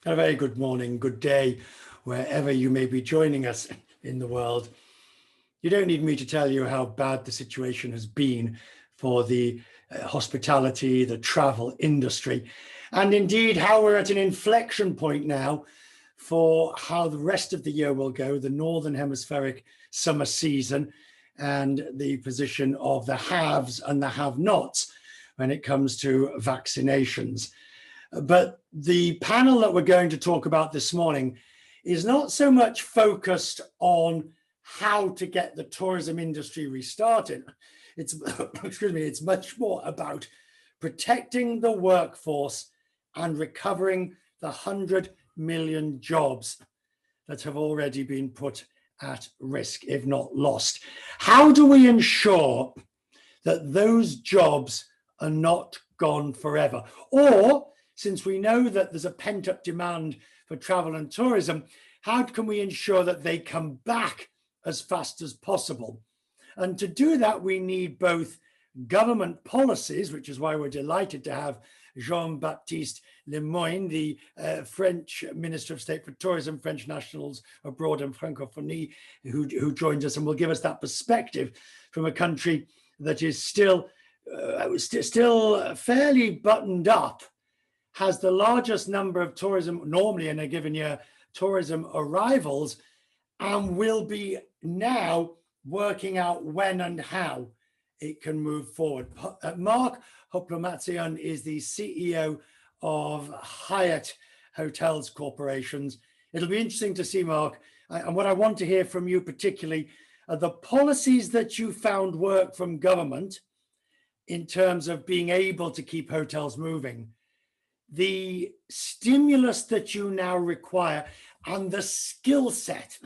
A very good morning, good day, wherever you may be joining us in the world. You don't need me to tell you how bad the situation has been for the hospitality, the travel industry, and indeed how we're at an inflection point now for how the rest of the year will go, the Northern Hemispheric summer season, and the position of the haves and the have-nots when it comes to vaccinations. But the panel that we're going to talk about this morning is not so much focused on how to get the tourism industry restarted. It's, excuse me, it's much more about protecting the workforce and recovering the 100 million jobs that have already been put at risk, if not lost. How do we ensure that those jobs are not gone forever? Or, since we know that there's a pent-up demand for travel and tourism, how can we ensure that they come back as fast as possible? And to do that, we need both government policies, which is why we're delighted to have Jean-Baptiste Lemoyne, the French Minister of State for Tourism, French nationals abroad and Francophonie, who joins us and will give us that perspective from a country that is still fairly buttoned up, has the largest number of tourism, normally in a given year, tourism arrivals, and will be now working out when and how it can move forward. Mark Hoplamazian is the CEO of Hyatt Hotels Corporations. It'll be interesting to see, Mark, and what I want to hear from you particularly are the policies that you found work from government in terms of being able to keep hotels moving, the stimulus that you now require, and the skill set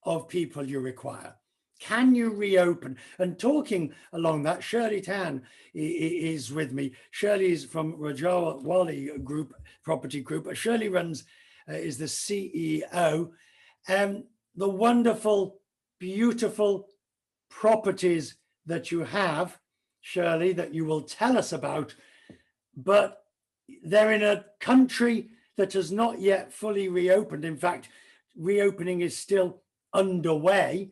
of people you require. Can you reopen? And talking along that, Shirley Tan is with me. Shirley is from Rajawali Group, Property Group. Shirley is the CEO. The wonderful, beautiful properties that you have, Shirley, that you will tell us about, but they're in a country that has not yet fully reopened. In fact, reopening is still underway.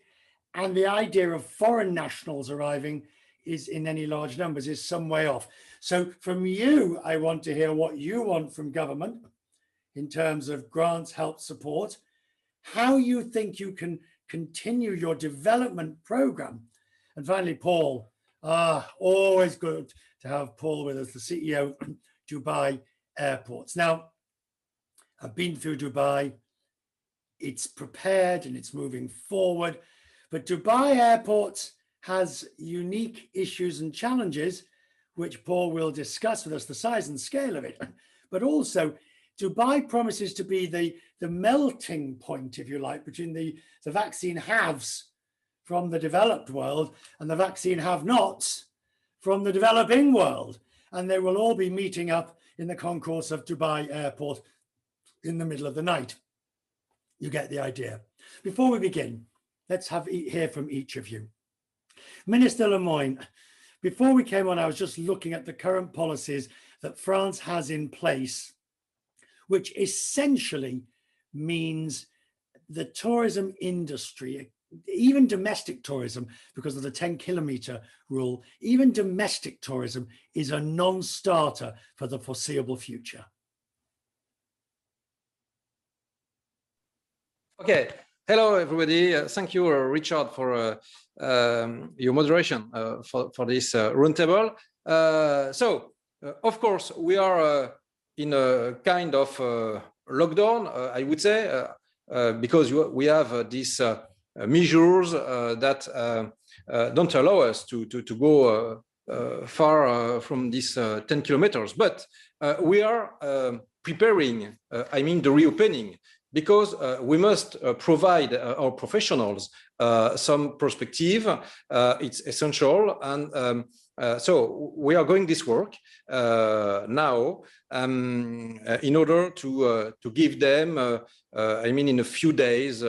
And the idea of foreign nationals arriving is in any large numbers is some way off. So from you, I want to hear what you want from government in terms of grants, help, support, how you think you can continue your development program. And finally, Paul, always good to have Paul with us, the CEO of Dubai Airports. Now, I've been through Dubai. It's prepared and it's moving forward. But Dubai Airports has unique issues and challenges, which Paul will discuss with us, the size and scale of it. But also, Dubai promises to be the melting point, if you like, between the vaccine haves from the developed world and the vaccine have-nots from the developing world. And they will all be meeting up in the concourse of Dubai Airport in the middle of the night. You get the idea. Before we begin, let's hear from each of you. Minister Lemoyne, before we came on, I was just looking at the current policies that France has in place, which essentially means the tourism industry, even domestic tourism, because of the 10-kilometer rule, even domestic tourism is a non-starter for the foreseeable future. Okay. Hello, everybody. Thank you, Richard, for your moderation for this roundtable. Of course, we are in a kind of lockdown, I would say, because we have these measures that don't allow us to go far from these 10 kilometers. But we are preparing, the reopening, because we must provide our professionals some perspective. It's essential. And so we are going this work now in order to give them, in a few days,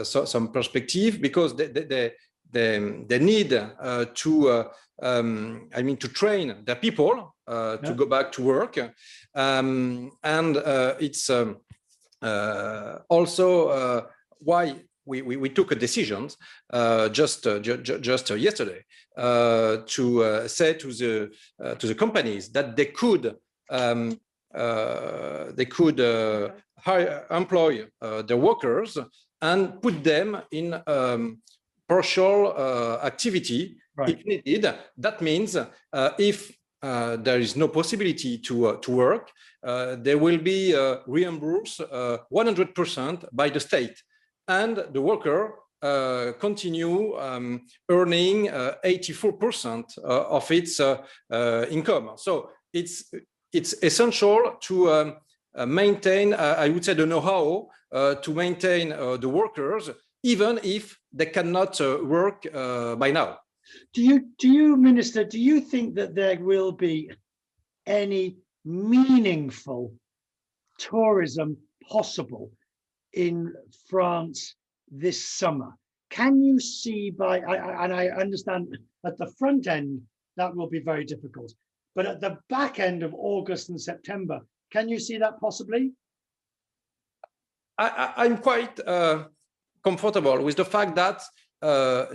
some perspective, because they need to train their people to go back to work, and it's also why we took a decision just yesterday to say to the companies that they could employ their workers and put them in partial activity if needed. That means if there is no possibility to work, they will be reimbursed 100% by the state, and the worker continue earning 84% of its income. So it's essential to maintain, I would say, the know-how to maintain the workers, even if they cannot work by now. Do you, Minister, do you think that there will be any meaningful tourism possible in France this summer? Can you see and I understand at the front end that will be very difficult, but at the back end of August and September, can you see that possibly? I'm quite comfortable with the fact that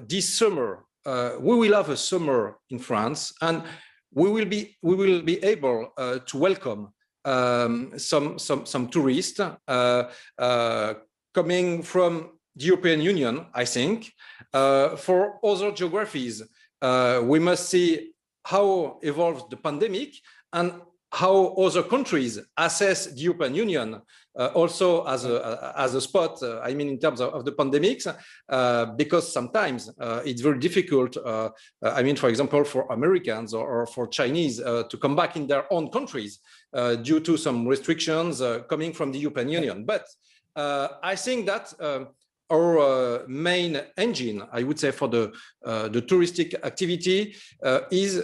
this summer we will have a summer in France, and we will be able to welcome some tourists coming from the European Union. I think for other geographies, we must see how evolves the pandemic and how other countries assess the European Union also as a spot, I mean, in terms of the pandemics, because sometimes it's very difficult, I mean, for example, for Americans or for Chinese to come back in their own countries due to some restrictions coming from the European Union. But I think that our main engine, I would say, for the touristic activity is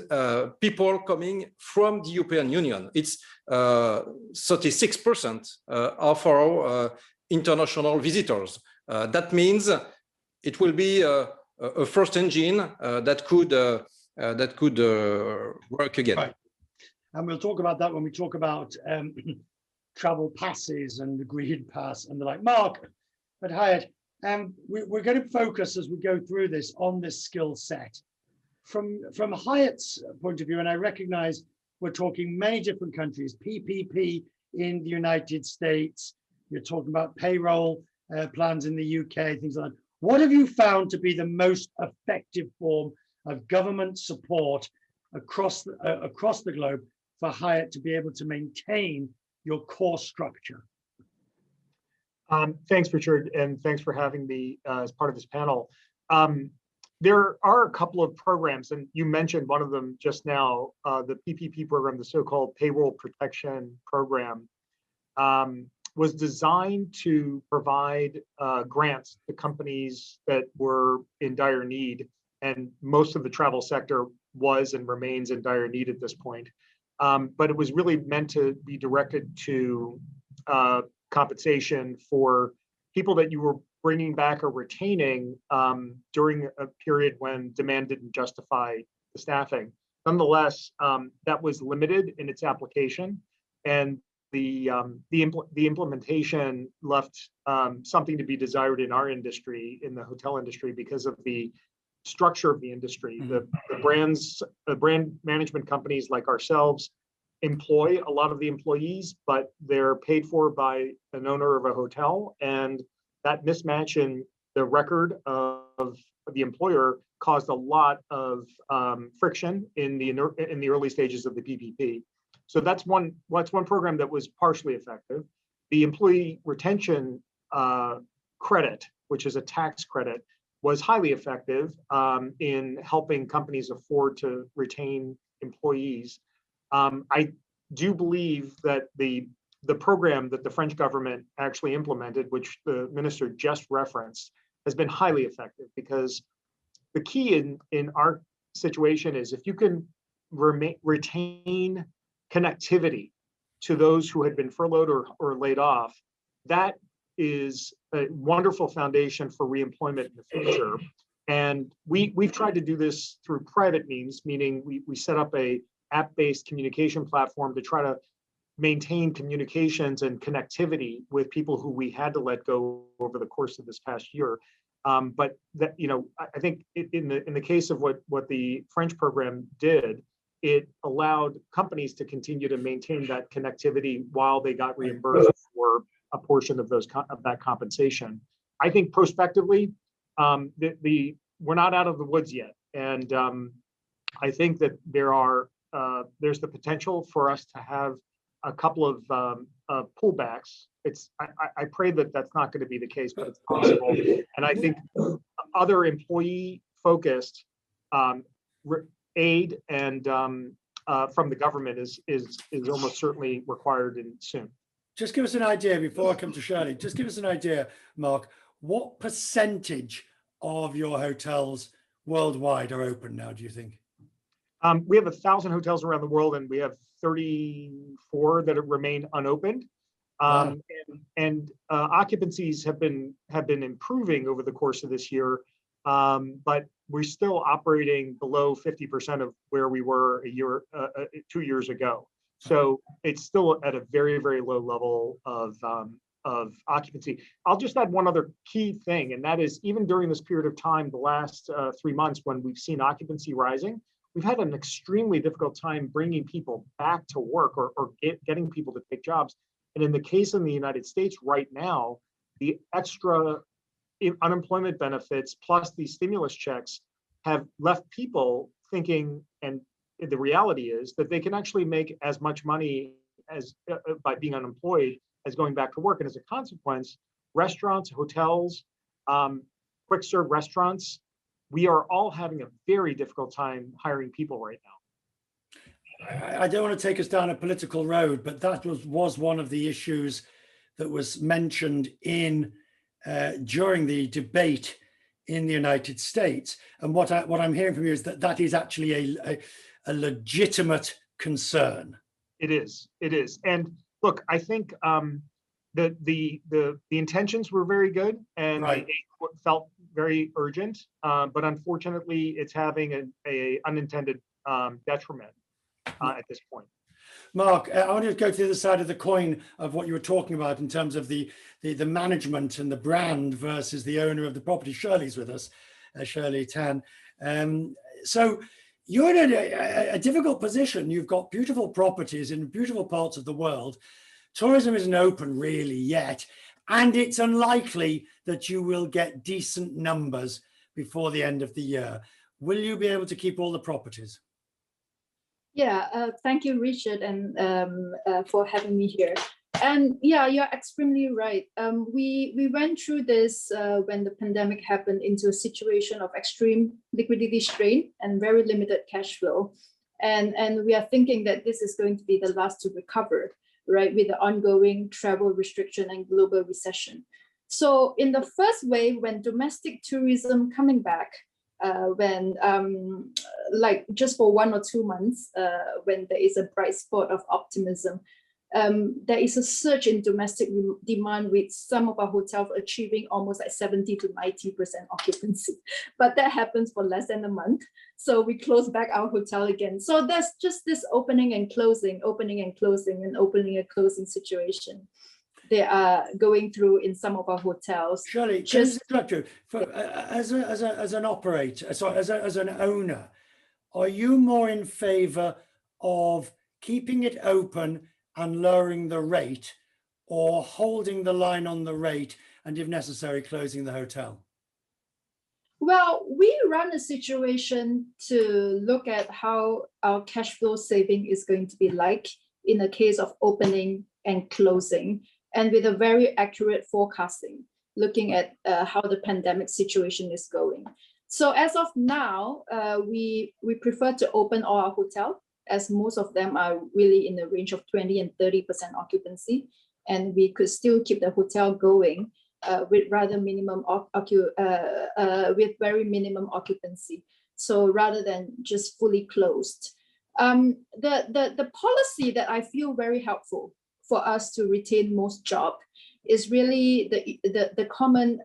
people coming from the European Union. It's 36% of our international visitors. That means it will be a first engine that could work again. Right. And we'll talk about that when we talk about travel passes and the green pass and the like. Mark, at Hyatt, we're going to focus as we go through this on this skill set. From Hyatt's point of view, and I recognize we're talking many different countries, PPP in the United States, you're talking about payroll plans in the UK, things like that. What have you found to be the most effective form of government support across the globe for Hyatt to be able to maintain your core structure? Thanks, Richard, and thanks for having me as part of this panel. There are a couple of programs, and you mentioned one of them just now, the PPP program, the so-called Payroll Protection Program, was designed to provide grants to companies that were in dire need, and most of the travel sector was and remains in dire need at this point. But it was really meant to be directed to compensation for people that you were bringing back or retaining during a period when demand didn't justify the staffing. Nonetheless, that was limited in its application, and the implementation left something to be desired in our industry, in the hotel industry, because of the structure of the industry. The brand management companies like ourselves employ a lot of the employees, but they're paid for by an owner of a hotel, and that mismatch in the record of the employer caused a lot of friction in the early stages of the PPP. So that's one program that was partially effective. The employee retention credit, which is a tax credit, was highly effective in helping companies afford to retain employees. I do believe that the program that the French government actually implemented, which the minister just referenced, has been highly effective, because the key in our situation is if you can retain connectivity to those who had been furloughed or laid off, that is a wonderful foundation for reemployment in the future. And we've tried to do this through private means, meaning we set up a app-based communication platform to try to maintain communications and connectivity with people who we had to let go over the course of this past year. But that, I think in the case of what the French program did, it allowed companies to continue to maintain that connectivity while they got reimbursed for a portion of that compensation. I think prospectively, we're not out of the woods yet, and I think that there's the potential for us to have a couple of pullbacks. I pray that that's not going to be the case, but it's possible. And I think other employee-focused aid and from the government is almost certainly required soon. Just give us an idea before I come to Shirley. Just give us an idea, Mark. What percentage of your hotels worldwide are open now, do you think? We have 1,000 hotels around the world, and we have 34 that remain unopened. Wow. And occupancies have been improving over the course of this year, but we're still operating below 50% of where we were 2 years ago. So it's still at a very, very low level of occupancy. I'll just add one other key thing, and that is even during this period of time, the last 3 months when we've seen occupancy rising, we've had an extremely difficult time bringing people back to work or getting people to take jobs. And in the case in the United States right now, the extra unemployment benefits plus these stimulus checks have left people thinking, and the reality is that they can actually make as much money as by being unemployed as going back to work. And as a consequence, restaurants, hotels, quick serve restaurants, we are all having a very difficult time hiring people right now. I don't want to take us down a political road, but that was one of the issues that was mentioned during the debate in the United States. And what I'm hearing from you is that is actually a legitimate concern. It is. And look, I think the intentions were very good, and right. It felt very urgent, but unfortunately, it's having an unintended detriment at this point. Mark, I want to go to the other side of the coin of what you were talking about in terms of the management and the brand versus the owner of the property. Shirley's with us, Shirley Tan. So you're in a difficult position. You've got beautiful properties in beautiful parts of the world. Tourism isn't open really yet, and it's unlikely that you will get decent numbers before the end of the year. Will you be able to keep all the properties? Yeah, thank you, Richard, and for having me here. And yeah, you're extremely right. We went through this when the pandemic happened into a situation of extreme liquidity strain and very limited cash flow. And we are thinking that this is going to be the last to recover, right, with the ongoing travel restriction and global recession. So in the first wave, when domestic tourism coming back, when like just for 1 or 2 months, when there is a bright spot of optimism, there is a surge in domestic demand with some of our hotels achieving almost like 70 to 90% occupancy. But that happens for less than a month. So we close back our hotel again. So there's just this opening and closing, opening and closing, and opening and closing situation they are going through in some of our hotels. Shirley, just interrupt you. As an operator, sorry, as an owner, are you more in favor of keeping it open and lowering the rate, or holding the line on the rate and, if necessary, closing the hotel? Well, we run a situation to look at how our cash flow saving is going to be like in the case of opening and closing, and with a very accurate forecasting, looking at how the pandemic situation is going. So as of now, we prefer to open all our hotels, as most of them are really in the range of 20 and 30% occupancy, and we could still keep the hotel going with rather minimum with very minimum occupancy. So rather than just fully closed, the policy that I feel very helpful for us to retain most job is really the common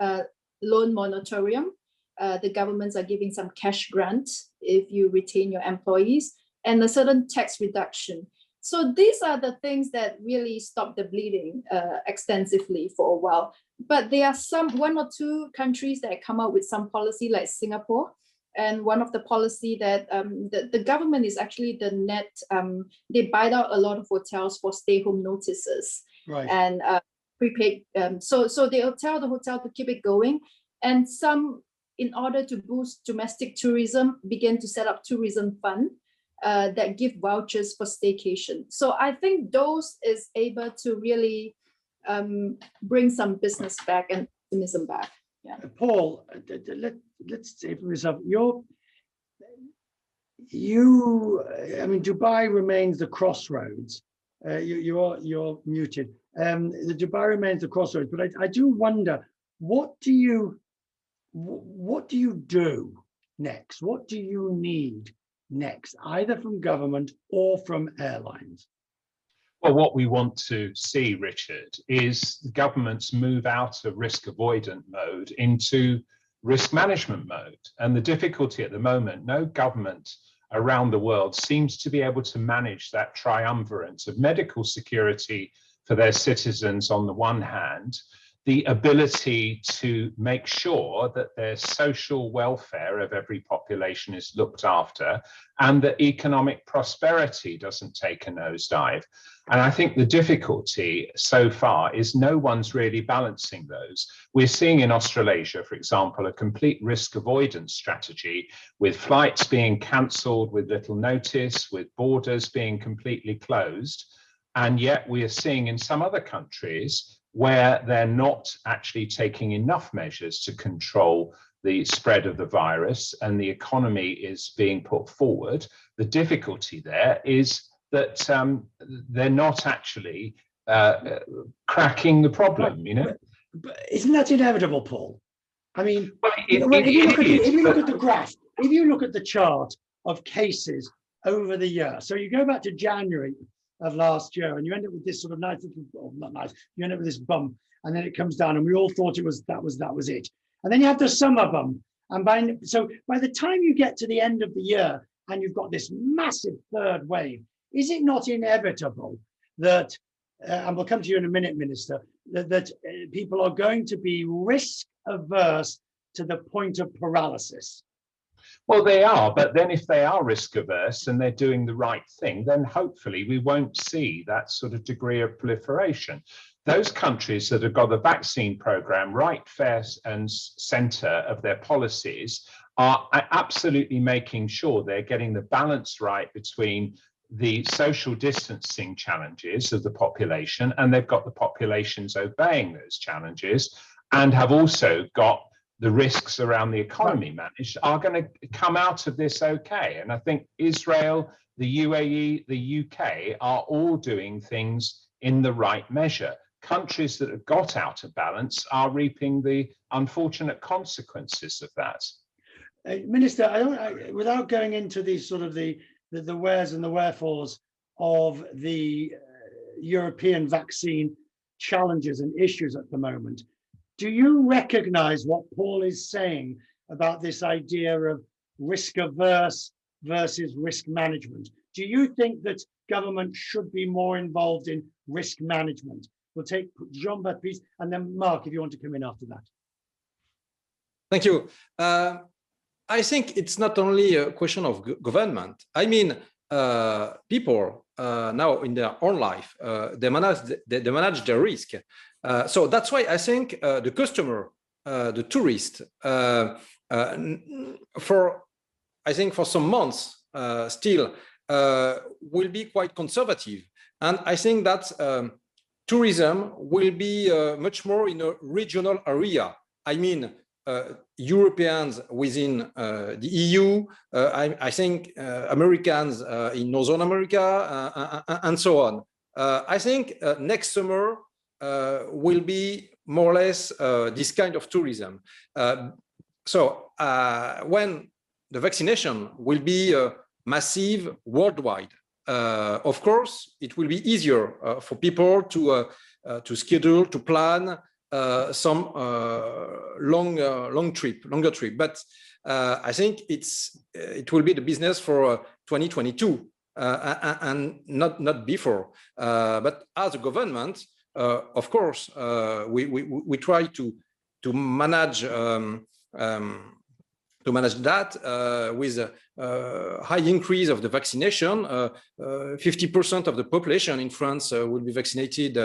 loan moratorium, the governments are giving some cash grant if you retain your employees, and a certain tax reduction. So these are the things that really stop the bleeding extensively for a while. But there are one or two countries that come out with some policy, like Singapore. And one of the policy that the government is actually the net, they buy out a lot of hotels for stay-home notices. Right. And prepaid. So they'll tell the hotel to keep it going. And some, in order to boost domestic tourism, began to set up tourism fund that give vouchers for staycation. So I think those is able to really bring some business back and optimism back. Yeah. Paul, let's say for yourself, I mean, Dubai remains the crossroads. You're muted. The Dubai remains the crossroads, but I do wonder, what do you do next? What do you need next, either from government or from airlines? Well, what we want to see, Richard, is the governments move out of risk avoidant mode into risk management mode. And the difficulty at the moment, no government around the world seems to be able to manage that triumvirate of medical security for their citizens on the one hand, the ability to make sure that their social welfare of every population is looked after, and that economic prosperity doesn't take a nosedive. And I think the difficulty so far is no one's really balancing those. We're seeing in Australasia, for example, a complete risk avoidance strategy, with flights being cancelled with little notice, with borders being completely closed. And yet we are seeing in some other countries where they're not actually taking enough measures to control the spread of the virus, and the economy is being put forward. The difficulty there is that they're not actually cracking the problem, you know. But isn't that inevitable, Paul? I mean, well, if you look at the graph, if you look at the chart of cases over the year, so you go back to January of last year, and you end up with this sort of nice little, well, not nice, you end up with this bump, and then it comes down, and we all thought that was it. And then you have the summer bump, and by the time you get to the end of the year, and you've got this massive third wave, is it not inevitable that, and we'll come to you in a minute, Minister, that people are going to be risk averse to the point of paralysis? Well, they are, but then if they are risk averse and they're doing the right thing, then hopefully we won't see that sort of degree of proliferation. Those countries that have got the vaccine program right fair and center of their policies are absolutely making sure they're getting the balance right between the social distancing challenges of the population, and they've got the populations obeying those challenges, and have also got the risks around the economy managed, are going to come out of this okay. And I think Israel, the UAE, the UK are all doing things in the right measure. Countries that have got out of balance are reaping the unfortunate consequences of that. Minister, without going into these sort of the wheres and the wherefores of the European vaccine challenges and issues at the moment, do you recognize what Paul is saying about this idea of risk averse versus risk management? Do you think that government should be more involved in risk management? We'll take Jean-Baptiste, and then Mark, if you want to come in after that. Thank you. I think it's not only a question of government. I mean, people now in their own life, they manage their risk. So that's why I think the customer, the tourist, for some months still will be quite conservative. And I think that tourism will be much more in a regional area. I mean, Europeans within the EU, I think Americans in Northern America, and so on. I think next summer will be more or less this kind of tourism. So when the vaccination will be massive worldwide, of course, it will be easier for people to schedule, to plan, some longer trip. But I think it will be the business for 2022 and not before. But as a government, of course, we try to manage that with a high increase of the vaccination. 50% of the population in France will be vaccinated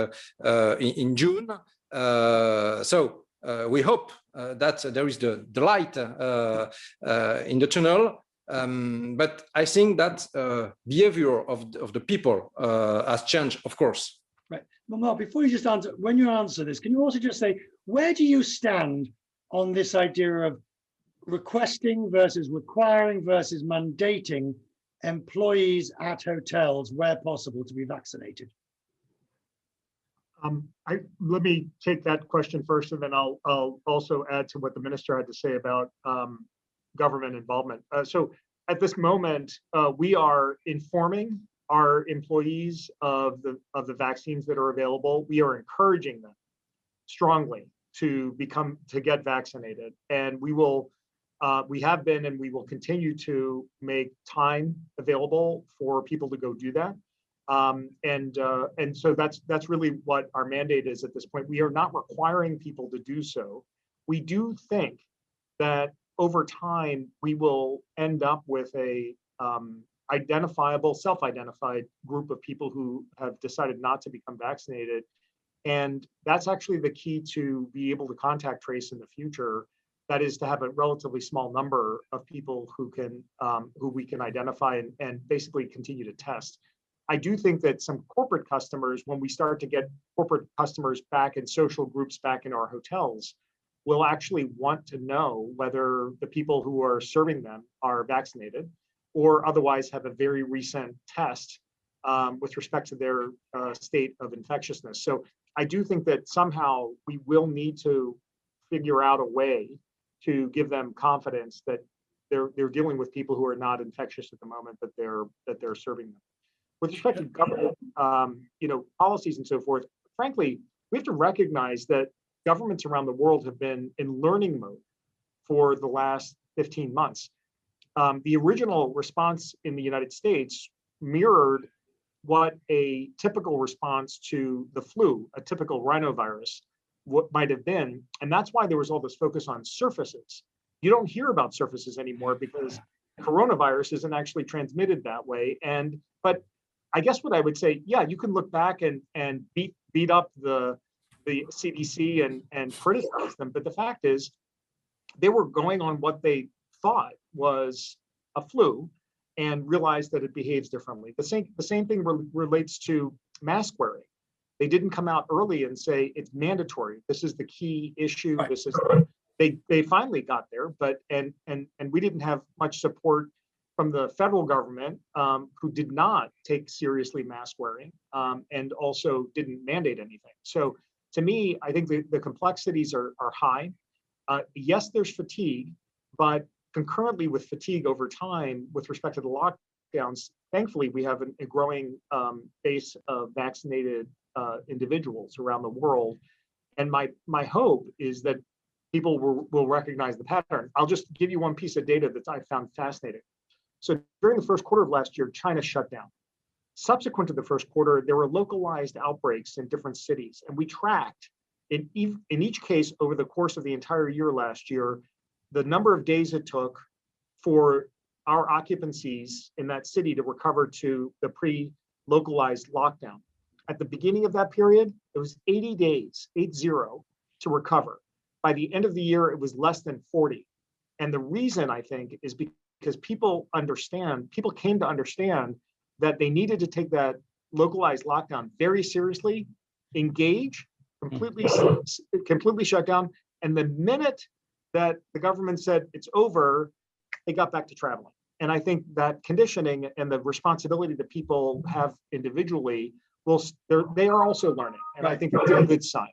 in June. So we hope that there is the light in the tunnel. But I think that behavior of the people has changed, of course. Right. Well, Mark, before you just answer, when you answer this, can you also just say, where do you stand on this idea of requesting versus requiring versus mandating employees at hotels where possible to be vaccinated? Let me take that question first, and then I'll also add to what the minister had to say about government involvement. So at this moment, we are informing our employees of the vaccines that are available. We are encouraging them strongly to get vaccinated, and we have been and we will continue to make time available for people to go do that. And so that's really what our mandate is at this point. We are not requiring people to do so. We do think that over time we will end up with a self-identified group of people who have decided not to become vaccinated, and that's actually the key to be able to contact trace in the future. That is to have a relatively small number of people who we can identify and basically continue to test. I do think that some corporate customers, when we start to get corporate customers back in social groups back in our hotels, will actually want to know whether the people who are serving them are vaccinated or otherwise have a very recent test with respect to their state of infectiousness. So I do think that somehow we will need to figure out a way to give them confidence that they're dealing with people who are not infectious at the moment, that they're serving them. With respect to government, policies and so forth, frankly, we have to recognize that governments around the world have been in learning mode for the last 15 months. The original response in the United States mirrored what a typical response to the flu, a typical rhinovirus, what might have been. And that's why there was all this focus on surfaces. You don't hear about surfaces anymore because coronavirus isn't actually transmitted that way. But I guess what I would say, yeah, you can look back and beat up the CDC and criticize them. But the fact is, they were going on what they thought was a flu and realized that it behaves differently. The same thing relates to mask wearing. They didn't come out early and say it's mandatory. This is the key issue. Right. This is they finally got there, but and we didn't have much support from the federal government, who did not take seriously mask wearing and also didn't mandate anything. So to me, I think the complexities are high. Yes, there's fatigue, but concurrently with fatigue over time, with respect to the lockdowns, thankfully we have a growing base of vaccinated individuals around the world. And my hope is that people will recognize the pattern. I'll just give you one piece of data that I found fascinating. So during the first quarter of last year, China shut down. Subsequent to the first quarter, there were localized outbreaks in different cities. And we tracked in each case over the course of the entire year last year, the number of days it took for our occupancies in that city to recover to the pre-localized lockdown. At the beginning of that period, it was 80 days, 80, to recover. By the end of the year, it was less than 40. And the reason, I think, is because people came to understand that they needed to take that localized lockdown very seriously, engage, completely shut down. And the minute that the government said it's over, they got back to traveling. And I think that conditioning and the responsibility that people have individually, they are also learning. And I think that's a good sign.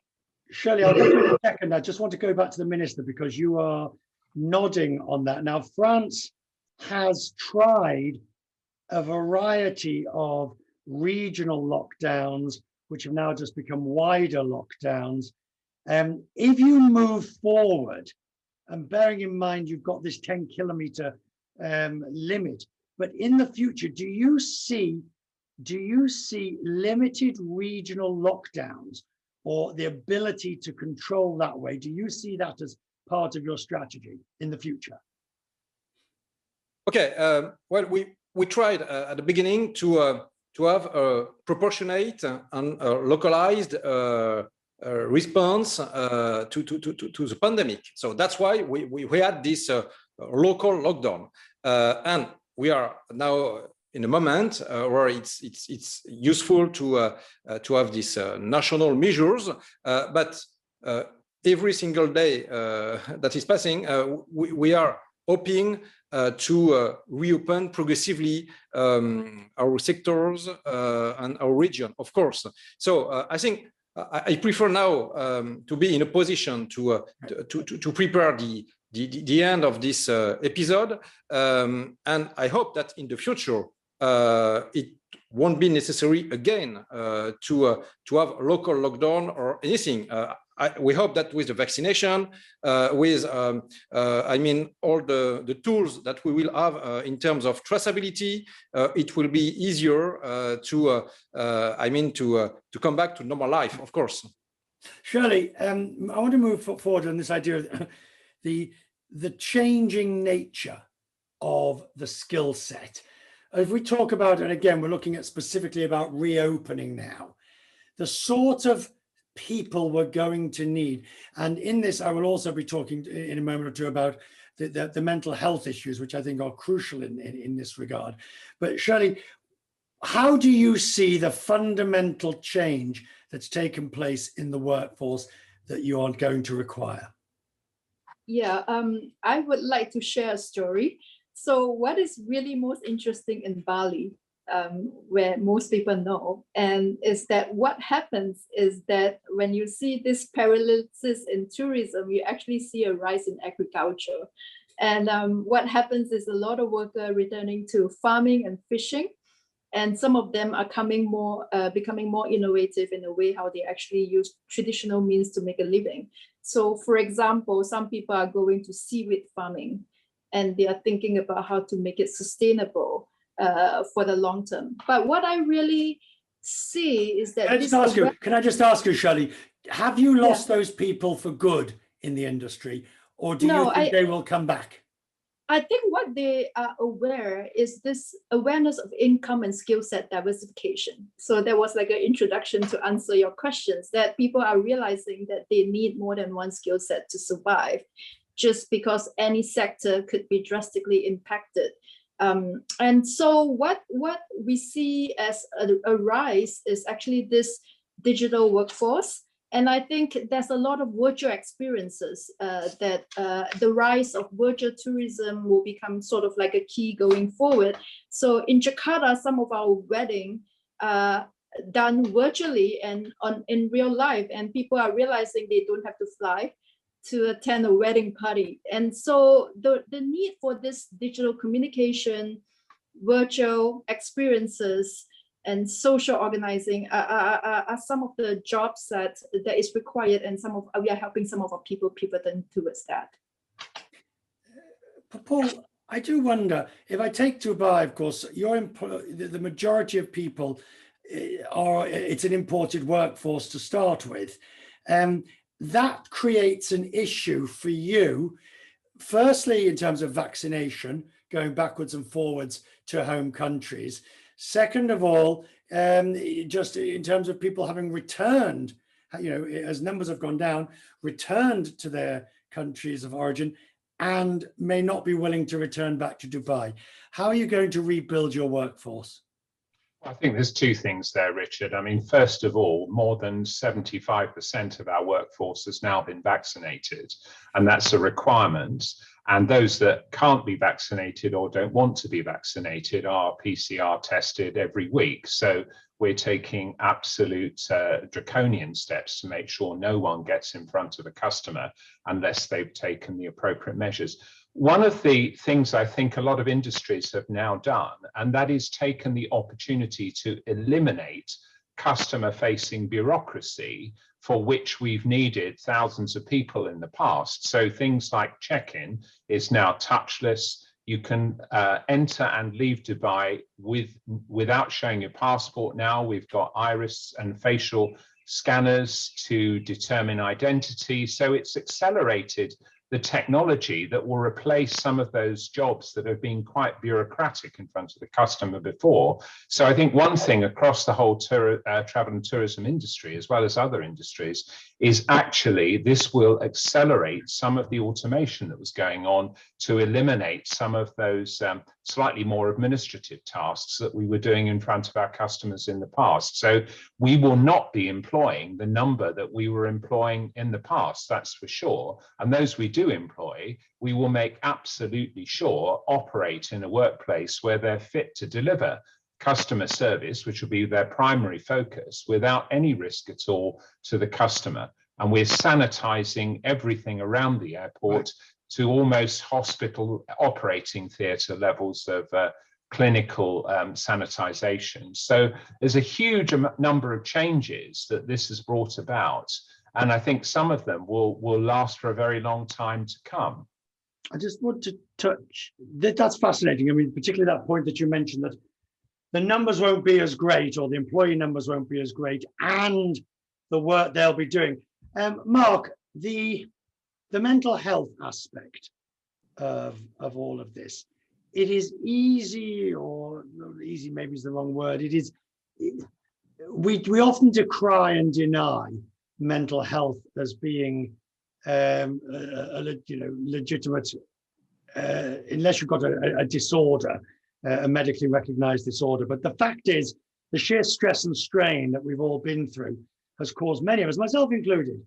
Shirley, I'll give you a second. I just want to go back to the minister because you are nodding on that. Now, France has tried a variety of regional lockdowns, which have now just become wider lockdowns. If you move forward, and bearing in mind you've got this 10-kilometer limit, but in the future, do you see limited regional lockdowns or the ability to control that way? Do you see that as part of your strategy in the future? Okay, well, we tried at the beginning to have a proportionate and localized response to the pandemic. So that's why we had this local lockdown, and we are now in a moment where it's useful to have these national measures, but every single day that is passing, we are hoping to reopen progressively our sectors and our region, of course. So I think I prefer now to be in a position to prepare the end of this episode, and I hope that in the future it won't be necessary again to have a local lockdown or anything. We hope that with the vaccination, with I mean all the tools that we will have in terms of traceability, it will be easier to come back to normal life, of course. Shirley, I want to move forward on this idea of the changing nature of the skill set. If we talk about, and again, we're looking at specifically about reopening now, the sort of people we're going to need. And in this, I will also be talking in a moment or two about the mental health issues, which I think are crucial in this regard. But Shirley, how do you see the fundamental change that's taken place in the workforce that you are going to require? Yeah, I would like to share a story. So what is really most interesting in Bali, where most people know, and is that what happens is that when you see this paralysis in tourism, you actually see a rise in agriculture. And what happens is a lot of workers returning to farming and fishing, and some of them are becoming more innovative in the way how they actually use traditional means to make a living. So for example, some people are going to seaweed farming, and they are thinking about how to make it sustainable for the long term. But what I really see is that can I just ask you, Shirley, have you lost those people for good in the industry, or do you think they will come back? I think what they are aware is this awareness of income and skill set diversification. So there was like an introduction to answer your questions, that people are realizing that they need more than one skill set to survive, just because any sector could be drastically impacted. And so what we see as a rise is actually this digital workforce. And I think there's a lot of virtual experiences that the rise of virtual tourism will become sort of like a key going forward. So in Jakarta, some of our weddings done virtually and in real life, and people are realizing they don't have to fly to attend a wedding party. And so the need for this digital communication, virtual experiences, and social organizing are some of the jobs that is required, and we are helping some of our people pivoting towards that. Paul, I do wonder, if I take Dubai, of course, the majority of people it's an imported workforce to start with. That creates an issue for you, firstly, in terms of vaccination, going backwards and forwards to home countries. Second of all, just in terms of people having returned, as numbers have gone down, returned to their countries of origin and may not be willing to return back to Dubai. How are you going to rebuild your workforce? I think there's two things there, Richard. I mean, first of all, more than 75% of our workforce has now been vaccinated, and that's a requirement. And those that can't be vaccinated or don't want to be vaccinated are PCR tested every week. So we're taking absolute draconian steps to make sure no one gets in front of a customer unless they've taken the appropriate measures. One of the things I think a lot of industries have now done, and that is taken the opportunity to eliminate customer-facing bureaucracy for which we've needed thousands of people in the past. So things like check-in is now touchless. You can enter and leave Dubai without showing your passport now. We've got iris and facial scanners to determine identity. So it's accelerated the technology that will replace some of those jobs that have been quite bureaucratic in front of the customer before. So I think one thing across the whole travel and tourism industry, as well as other industries, is actually this will accelerate some of the automation that was going on to eliminate some of those slightly more administrative tasks that we were doing in front of our customers in the past. So we will not be employing the number that we were employing in the past, that's for sure. And those we do employ, we will make absolutely sure operate in a workplace where they're fit to deliver customer service, which will be their primary focus, without any risk at all to the customer. And we're sanitizing everything around the airport to almost hospital operating theatre levels of clinical sanitization. So there's a huge number of changes that this has brought about. And I think some of them will last for a very long time to come. I just want to touch, that's fascinating. I mean, particularly that point that you mentioned, that the numbers won't be as great, or the employee numbers won't be as great, and the work they'll be doing. Mark, the mental health aspect of all of this, it is easy, or easy maybe is the wrong word. It is, we often decry and deny mental health as being legitimate, unless you've got a disorder, a medically recognized disorder. But the fact is, the sheer stress and strain that we've all been through has caused many of us, myself included,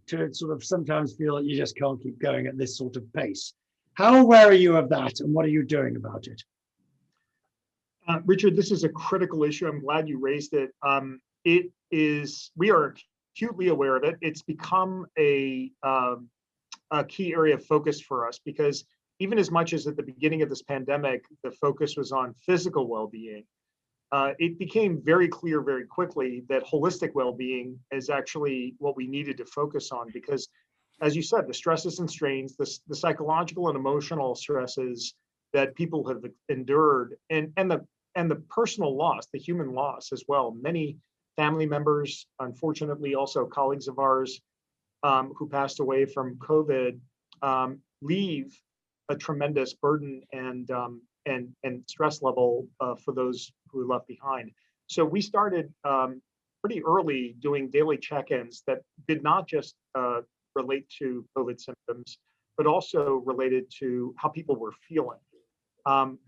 to sort of sometimes feel that you just can't keep going at this sort of pace. How aware are you of that, and what are you doing about it? Richard, this is a critical issue. I'm glad you raised it. We are acutely aware of it. It's become a key area of focus for us, because even as much as at the beginning of this pandemic, the focus was on physical well-being, it became very clear very quickly that holistic well-being is actually what we needed to focus on, because, as you said, the stresses and strains, the psychological and emotional stresses that people have endured, and the personal loss, the human loss as well. Many family members, unfortunately, also colleagues of ours who passed away from COVID, leave a tremendous burden and stress level for those who are left behind. So we started pretty early doing daily check-ins that did not just relate to COVID symptoms, but also related to how people were feeling.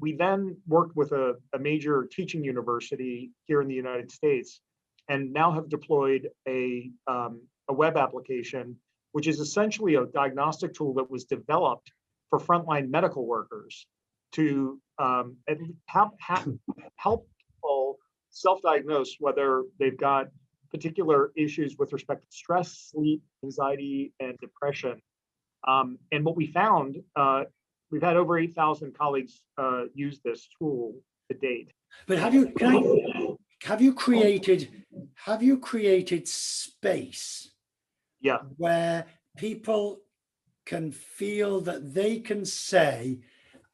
We then worked with a major teaching university here in the United States, and now have deployed a web application, which is essentially a diagnostic tool that was developed for frontline medical workers to help people self-diagnose whether they've got particular issues with respect to stress, sleep, anxiety, and depression. And what we found, we've had over 8,000 colleagues use this tool to date. But have you created space, yeah, where people can feel that they can say,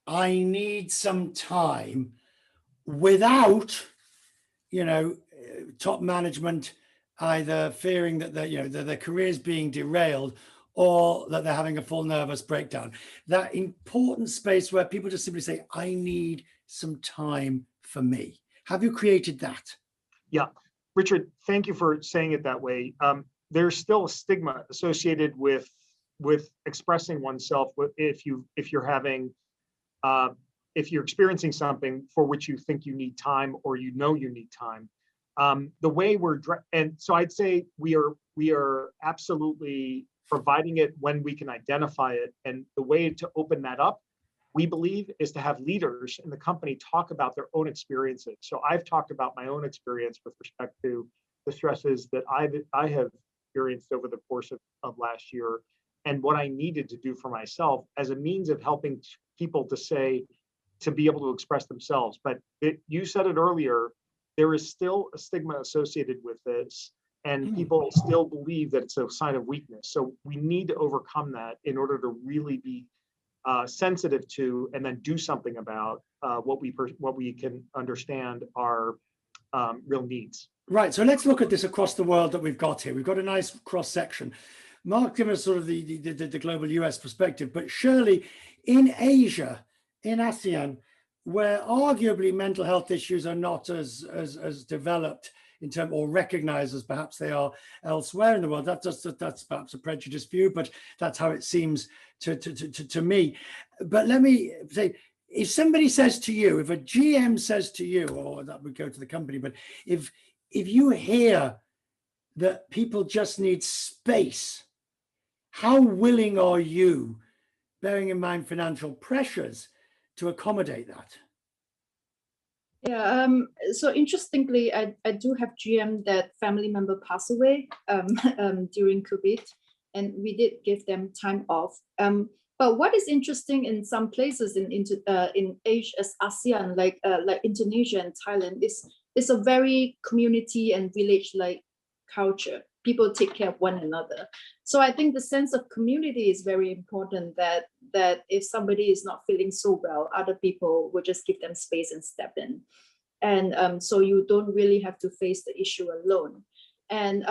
I need some time, without, top management either fearing that their careers being derailed, or that they're having a full nervous breakdown? That important space where people just simply say, I need some time for me. Have you created that? Yeah, Richard, thank you for saying it that way. There's still a stigma associated with expressing oneself if you're experiencing something for which you think you need time, or you need time. The way and so I'd say we are absolutely providing it when we can identify it. And the way to open that up, we believe, is to have leaders in the company talk about their own experiences. So I've talked about my own experience with respect to the stresses that I have experienced over the course of last year, and what I needed to do for myself as a means of helping people to be able to express themselves. But you said it earlier, there is still a stigma associated with this, and people still believe that it's a sign of weakness. So we need to overcome that in order to really be sensitive to and then do something about what we can understand are real needs. Right. So let's look at this across the world that we've got here. We've got a nice cross section. Mark given us sort of the global US perspective, but surely in Asia, in ASEAN, where arguably mental health issues are not as developed in terms or recognized as perhaps they are elsewhere in the world. That's perhaps a prejudiced view, but that's how it seems to me. But let me say, if somebody says to you, if a GM says to you, or that would go to the company, but if you hear that people just need space, how willing are you, bearing in mind financial pressures, to accommodate that? Yeah, so interestingly, I do have GM that family member passed away during COVID, and we did give them time off. But what is interesting in some places in Asia, as ASEAN, like Indonesia and Thailand, is a very community and village-like culture. People take care of one another. So I think the sense of community is very important, that if somebody is not feeling so well, other people will just give them space and step in. And so you don't really have to face the issue alone. And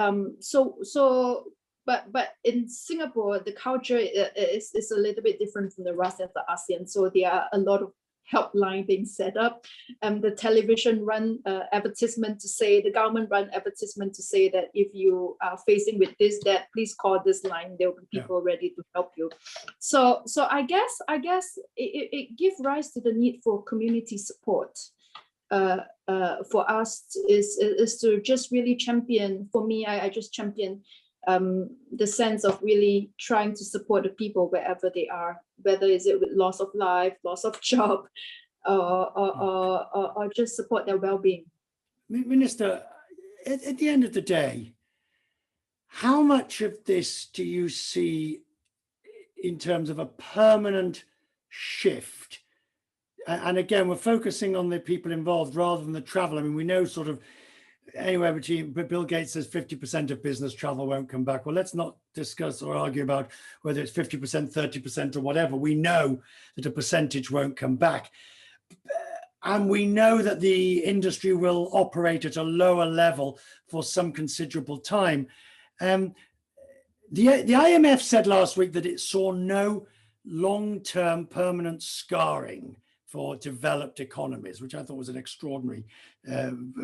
but in Singapore, the culture is a little bit different from the rest of the ASEAN. So there are a lot of helpline being set up. The television run advertisement to say, the government run advertisement to say that if you are facing with this, that please call this line, there will be people ready to help you. So I guess it gives rise to the need for community support. For us is to just really champion, for me, I just champion the sense of really trying to support the people wherever they are, whether is it with loss of life, loss of job, or just support their well-being. Minister, at the end of the day, how much of this do you see in terms of a permanent shift? And again, we're focusing on the people involved rather than the travel. I mean, we know sort of anywhere between, but Bill Gates says 50% of business travel won't come back. Well, let's not discuss or argue about whether it's 50%, 30% or whatever. We know that a percentage won't come back. And we know that the industry will operate at a lower level for some considerable time. The IMF said last week that it saw no long-term permanent scarring for developed economies, which I thought was an extraordinary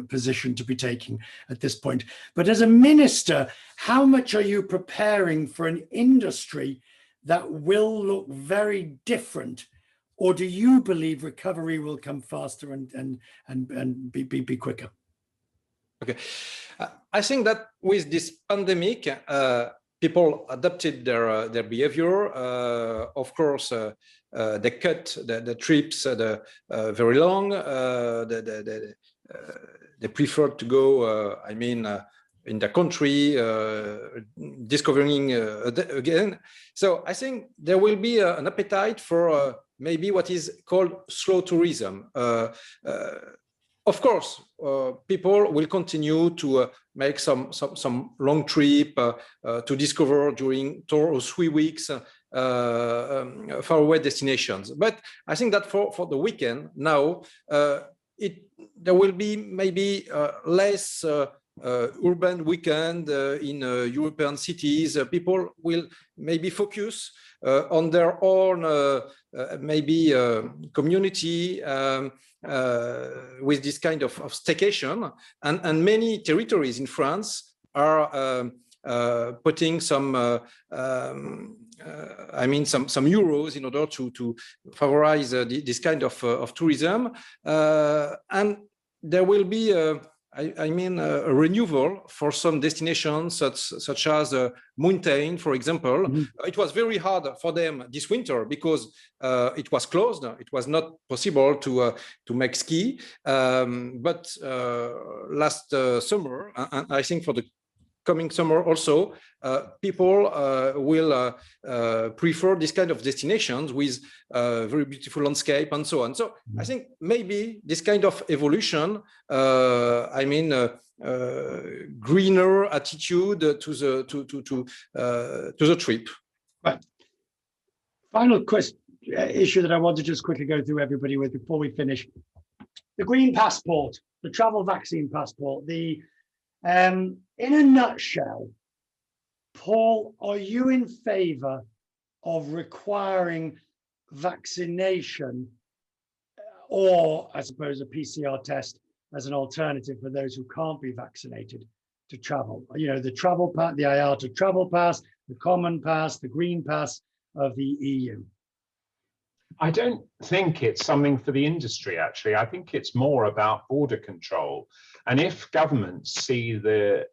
position to be taking at this point. But as a minister, how much are you preparing for an industry that will look very different? Or do you believe recovery will come faster and be quicker? Okay. I think that with this pandemic, people adapted their behavior. Of course, they cut the trips very long. They prefer to go, in the country, discovering again. So I think there will be an appetite for maybe what is called slow tourism. Of course, people will continue to make some long trip to discover during 2 or 3 weeks faraway destinations. But I think that for the weekend now, there will be maybe less urban weekend in European cities. People will maybe focus on their own community with this kind of staycation, and many territories in France are putting some euros in order to favorize this kind of tourism, and there will be a renewal for some destinations such as mountain, for example. Mm-hmm. It was very hard for them this winter because it was closed. It was not possible to make ski. But last summer, and I think for the coming summer also, people will prefer this kind of destinations with very beautiful landscape and so on. So I think maybe this kind of evolution, greener attitude to the trip. Right. Final issue that I want to just quickly go through everybody with before we finish: the green passport, the travel vaccine passport. In a nutshell, Paul, are you in favor of requiring vaccination, or I suppose a PCR test as an alternative for those who can't be vaccinated to travel? You know, the travel pass, the IATA travel pass, the common pass, the green pass of the EU. I don't think it's something for the industry, actually. I think it's more about border control. And if governments see the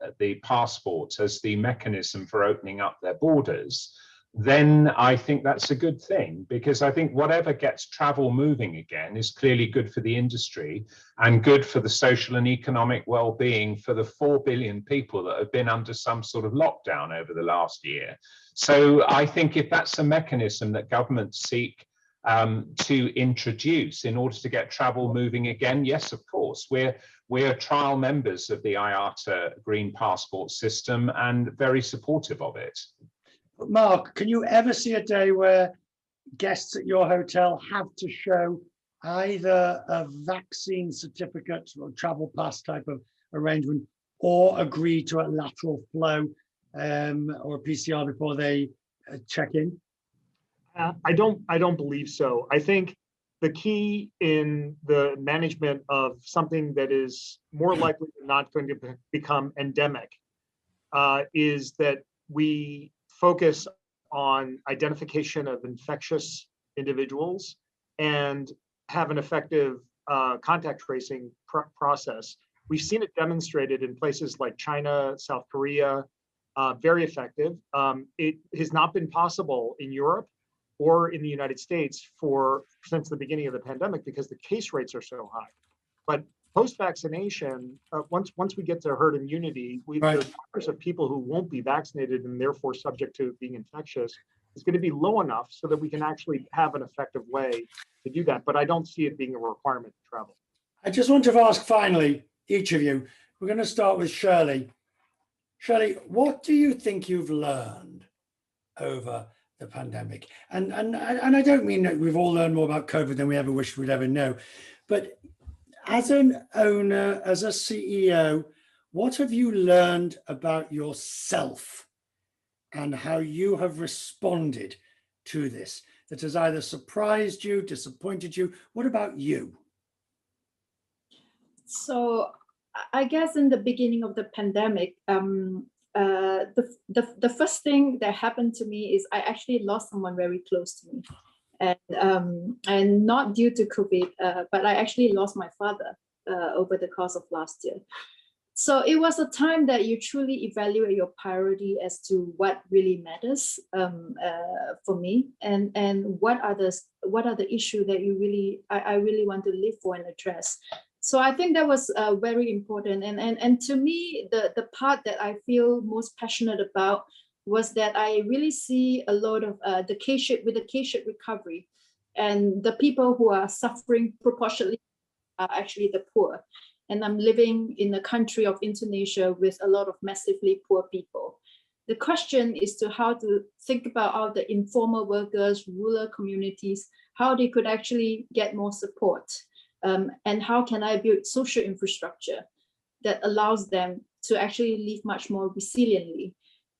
passport as the mechanism for opening up their borders, then I think that's a good thing, because I think whatever gets travel moving again is clearly good for the industry and good for the social and economic well-being for the 4 billion people that have been under some sort of lockdown over the last year. So I think if that's a mechanism that governments seek to introduce in order to get travel moving again, yes, of course. We're trial members of the IATA Green Passport system and very supportive of it. Mark, can you ever see a day where guests at your hotel have to show either a vaccine certificate or travel pass type of arrangement, or agree to a lateral flow or a PCR before they check in? I don't believe so. I think the key in the management of something that is more likely than not going to become endemic is that we focus on identification of infectious individuals and have an effective contact tracing process. We've seen it demonstrated in places like China, South Korea, very effective. It has not been possible in Europe or in the United States since the beginning of the pandemic, because the case rates are so high. But post-vaccination, once we get to herd immunity, the numbers of people who won't be vaccinated and therefore subject to being infectious is going to be low enough so that we can actually have an effective way to do that. But I don't see it being a requirement to travel. I just want to ask finally, each of you, we're going to start with Shirley. Shirley, what do you think you've learned over the pandemic? And I don't mean that we've all learned more about COVID than we ever wished we'd ever know, but as an owner, as a CEO, what have you learned about yourself and how you have responded to this that has either surprised you, disappointed you? What about you? So I guess in the beginning of the pandemic, the first thing that happened to me is I actually lost someone very close to me. And not due to COVID, but I actually lost my father over the course of last year. So it was a time that you truly evaluate your priority as to what really matters for me, and what are the issues that I really want to live for and address. So I think that was very important. And to me, the part that I feel most passionate about was that I really see a lot of the K-shaped recovery, and the people who are suffering proportionately are actually the poor. And I'm living in a country of Indonesia with a lot of massively poor people. The question is to how to think about all the informal workers, rural communities, how they could actually get more support. And how can I build social infrastructure that allows them to actually live much more resiliently?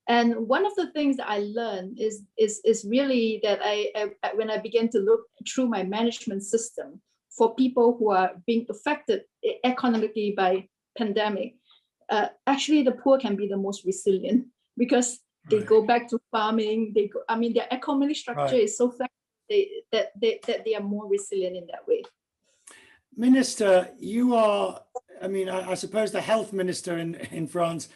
And one of the things that I learned is really that when I began to look through my management system for people who are being affected economically by pandemic, actually the poor can be the most resilient, because they go back to farming. Their economic structure is so flexible that they are more resilient in that way. Minister, you are, I suppose the health minister in France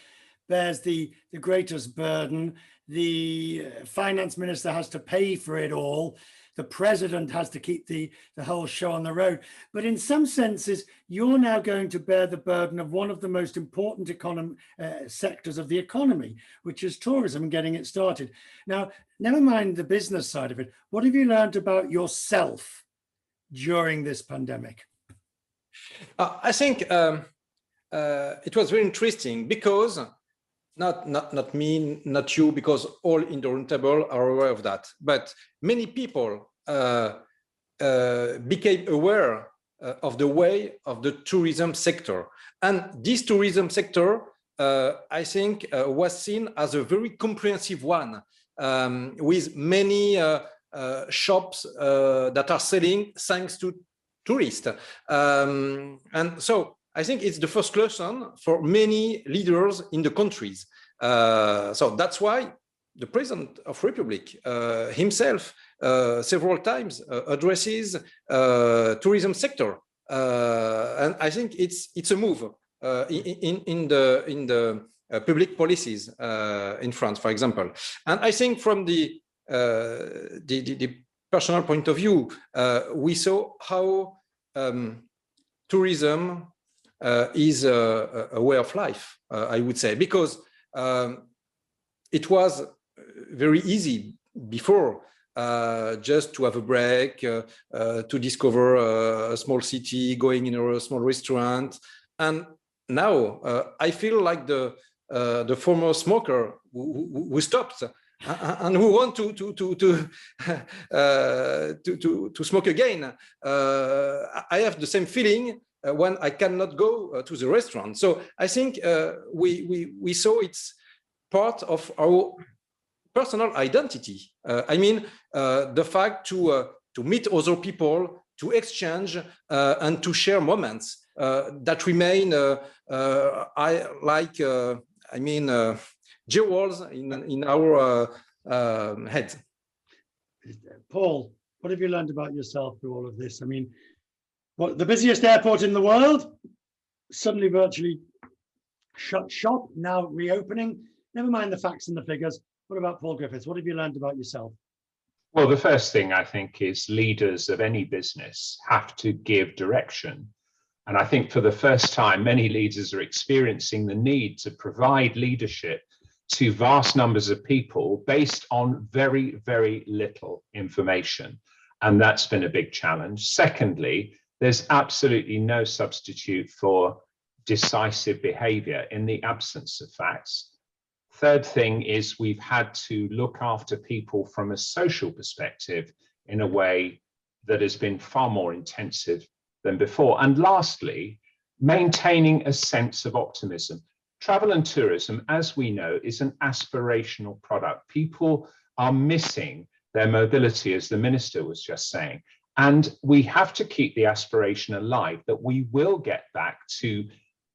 bears the greatest burden. The finance minister has to pay for it all. the president has to keep the whole show on the road. But in some senses, you're now going to bear the burden of one of the most important sectors of the economy, which is tourism and getting it started. Now, never mind the business side of it. What have you learned about yourself during this pandemic? I think it was very interesting because not me, not you, because all in the round table are aware of that. But many people became aware of the way of the tourism sector. And this tourism sector, I think, was seen as a very comprehensive one, with many shops that are selling thanks to tourists. And so I think it's the first lesson for many leaders in the countries. So that's why the President of the Republic himself several times addresses tourism sector. And I think it's a move in the public policies in France, for example. And I think from the personal point of view, we saw how tourism is a way of life, I would say, because it was very easy before just to have a break, to discover a small city, going in a small restaurant. And now I feel like the former smoker who stopped and who want to smoke again. I have the same feeling when I cannot go to the restaurant. So I think we saw it's part of our personal identity. I mean, the fact to meet other people, to exchange and to share moments that remain, jewels in our head. Paul, what have you learned about yourself through all of this? I mean, what, the busiest airport in the world, suddenly virtually shut shop, now reopening. Never mind the facts and the figures. What about Paul Griffiths? What have you learned about yourself? Well, the first thing I think is leaders of any business have to give direction. And I think for the first time, many leaders are experiencing the need to provide leadership to vast numbers of people based on very, very little information. And that's been a big challenge. Secondly, there's absolutely no substitute for decisive behavior in the absence of facts. Third thing is we've had to look after people from a social perspective in a way that has been far more intensive than before. And lastly, maintaining a sense of optimism. Travel and tourism, as we know, is an aspirational product. People are missing their mobility, as the minister was just saying. And we have to keep the aspiration alive that we will get back to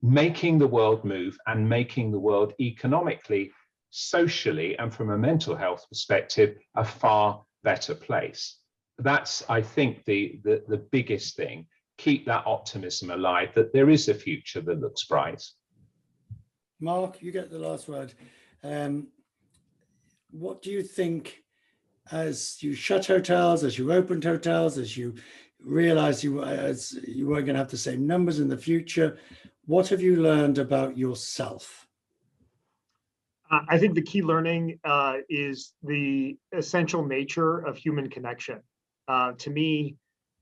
making the world move and making the world economically, socially, and from a mental health perspective, a far better place. That's, I think, the biggest thing. Keep that optimism alive, that there is a future that looks bright. Mark, you get the last word. What do you think, as you shut hotels, as you opened hotels, as you realized you weren't going to have the same numbers in the future, what have you learned about yourself? I think the key learning is the essential nature of human connection. To me,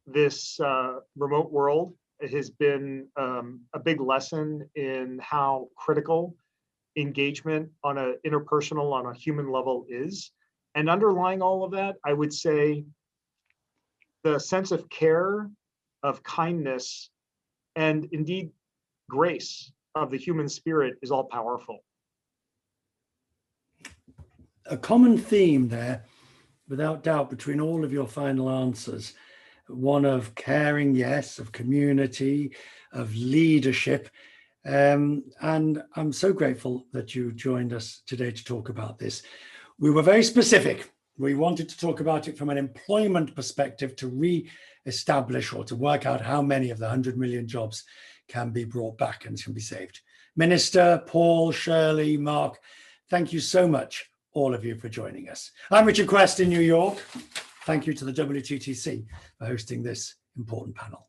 this remote world has been a big lesson in how critical engagement on an interpersonal, on a human level is. And underlying all of that, I would say the sense of care, of kindness, and indeed grace of the human spirit is all powerful. A common theme there, without doubt, between all of your final answers, one of caring, yes, of community, of leadership. And I'm so grateful that you joined us today to talk about this. We were very specific. We wanted to talk about it from an employment perspective to re-establish or to work out how many of the 100 million jobs can be brought back and can be saved. Minister, Paul, Shirley, Mark, thank you so much, all of you, for joining us. I'm Richard Quest in New York. thank you to the WTTC for hosting this important panel.